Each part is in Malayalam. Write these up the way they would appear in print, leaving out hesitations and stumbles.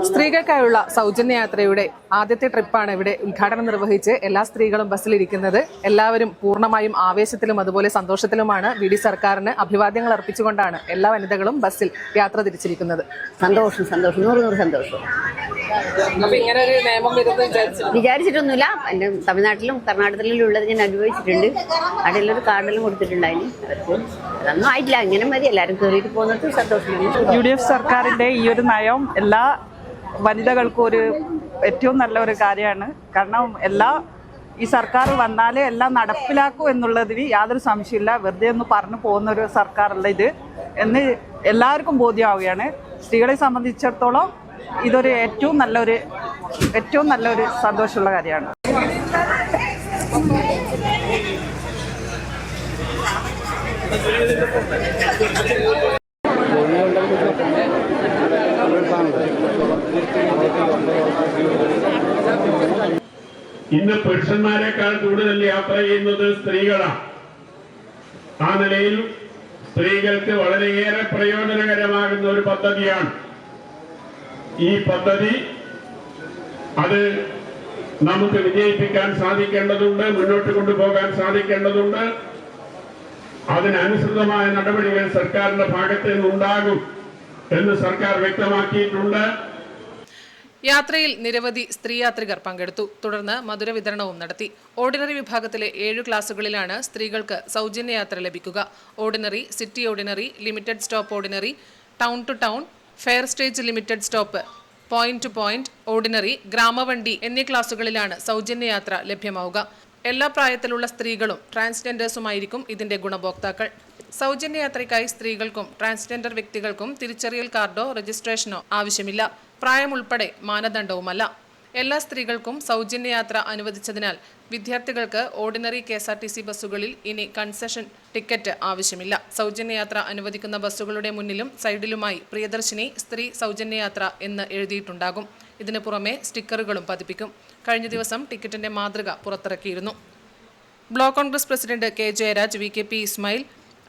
സ്ത്രീകൾക്കായുള്ള സൗജന്യ യാത്രയുടെ ആദ്യത്തെ ട്രിപ്പാണ് ഇവിടെ ഉദ്ഘാടനം നിർവഹിച്ച് എല്ലാ സ്ത്രീകളും ബസ്സിലിരിക്കുന്നത്. എല്ലാവരും പൂർണ്ണമായും ആവേശത്തിലും അതുപോലെ സന്തോഷത്തിലുമാണ്. വി.ഡി. സർക്കാരിന് അഭിവാദ്യങ്ങൾ അർപ്പിച്ചുകൊണ്ടാണ് എല്ലാ വനിതകളും ബസ്സിൽ യാത്ര തിരിച്ചിരിക്കുന്നത്. സന്തോഷം സന്തോഷം 100 സന്തോഷം. വിചാരിച്ചിട്ടൊന്നുമില്ല. എൻ്റെ തമിഴ്നാട്ടിലും കർണാടകത്തിലും ഉള്ളത് ഞാൻ അനുഭവിച്ചിട്ടുണ്ട്. അവിടെയുള്ളൊരു കാർഡെല്ലാം കൊടുത്തിട്ടുണ്ടായിന്. അവർക്ക് അതൊന്നും ആയിട്ടില്ല. ഇങ്ങനെ മതി, എല്ലാവരും കയറിയിട്ട് പോകുന്നത് സന്തോഷം. UDF സർക്കാരിൻ്റെ ഈ ഒരു നയം എല്ലാ വനിതകൾക്കും ഒരു ഏറ്റവും നല്ല ഒരു കാര്യമാണ്. കാരണം ഈ സർക്കാർ വന്നാലേ എല്ലാം നടപ്പിലാക്കൂ എന്നുള്ളതിന് യാതൊരു സംശയമില്ല. വെറുതെ ഒന്ന് പറഞ്ഞു പോകുന്ന ഒരു സർക്കാരല്ല ഇത് എന്ന് എല്ലാവർക്കും ബോധ്യമാവുകയാണ്. സ്ത്രീകളെ സംബന്ധിച്ചിടത്തോളം ഇതൊരു ഏറ്റവും നല്ലൊരു സന്തോഷമുള്ള കാര്യമാണ്. ഇന്ന് പുരുഷന്മാരെക്കാൾ കൂടുതൽ യാത്ര ചെയ്യുന്നത് സ്ത്രീകളാണ്. ആ നിലയിൽ സ്ത്രീകൾക്ക് വളരെയേറെ പ്രയോജനകരമാകുന്ന ഒരു പദ്ധതിയാണ് ഈ പദ്ധതി. അത് നമുക്ക് വിജയിപ്പിക്കാൻ സാധിക്കേണ്ടതുണ്ട്, മുന്നോട്ട് കൊണ്ടുപോകാൻ സാധിക്കേണ്ടതുണ്ട്. അതിനനുസൃതമായ നടപടികൾ സർക്കാരിന്റെ ഭാഗത്ത് നിന്നുണ്ടാകും എന്ന് സർക്കാർ വ്യക്തമാക്കിയിട്ടുണ്ട്. യാത്രയിൽ നിരവധി സ്ത്രീ യാത്രികർ പങ്കെടുത്തു. തുടർന്ന് മധുര വിതരണവും നടത്തി. ഓർഡിനറി വിഭാഗത്തിലെ 7 ക്ലാസുകളിലാണ് സ്ത്രീകൾക്ക് സൗജന്യ യാത്ര ലഭിക്കുക. Ordinary, city ordinary, limited stop ordinary, town to town, fare stage limited stop, point to point, ordinary, ഗ്രാമവണ്ടി എന്നീ ക്ലാസുകളിലാണ് സൗജന്യ യാത്ര ലഭ്യമാവുക. എല്ലാ പ്രായത്തിലുള്ള സ്ത്രീകളും ട്രാൻസ്ജെൻഡേഴ്സുമായിരിക്കും ഇതിന്റെ ഗുണഭോക്താക്കൾ. സൗജന്യ യാത്രയ്ക്കായി സ്ത്രീകൾക്കും ട്രാൻസ്ജെൻഡർ വ്യക്തികൾക്കും തിരിച്ചറിയൽ കാർഡോ രജിസ്ട്രേഷനോ ആവശ്യമില്ല. പ്രായം ഉൾപ്പെടെ മാനദണ്ഡവുമല്ല. എല്ലാ സ്ത്രീകൾക്കും സൗജന്യ യാത്ര അനുവദിച്ചതിനാൽ വിദ്യാർത്ഥികൾക്ക് ഓർഡിനറി KSRTC ബസ്സുകളിൽ ഇനി കൺസെഷൻ ടിക്കറ്റ് ആവശ്യമില്ല. സൗജന്യ യാത്ര അനുവദിക്കുന്ന ബസ്സുകളുടെ മുന്നിലും സൈഡിലുമായി പ്രിയദർശിനി സ്ത്രീ സൗജന്യ യാത്ര എന്ന് എഴുതിയിട്ടുണ്ടാകും. ഇതിനു പുറമെ സ്റ്റിക്കറുകളും പതിപ്പിക്കും. കഴിഞ്ഞ ദിവസം ടിക്കറ്റിന്റെ മാതൃക പുറത്തിറക്കിയിരുന്നു. Block congress president K. Jayaraj, VKP Ismail,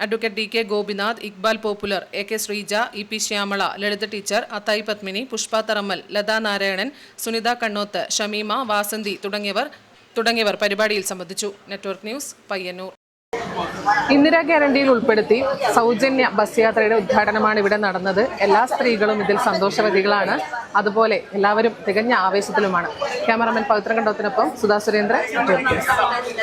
advocate DK Gopinath, Iqbal popular, AK Sreeja, EP Shyamala, Lalitha teacher, Athayi Padmini, Pushpa Tharammal, Latha Narayanan, Sunitha Kannoth, Shameema, Vasanthi തുടങ്ങിയവർ പരിപാടിയിൽ സംബന്ധിച്ചു. Network news, Payyanur. ഇന്ദിരാ ഗ്യാരണ്ടിയിൽ ഉൾപ്പെടുത്തി സൗജന്യ ബസ് യാത്രയുടെ ഉദ്ഘാടനമാണ് ഇവിടെ നടന്നത്. എല്ലാ സ്ത്രീകളും ഇതിൽ സന്തോഷവതികളാണ്. അതുപോലെ എല്ലാവരും തികഞ്ഞ ആവേശത്തിലുമാണ്. ക്യാമറമാൻ പവിത്രൻ കണ്ടോത്തിനൊപ്പം സുധാ സുരേന്ദ്രൻ, നെറ്റ്വർക്ക് ന്യൂസ്.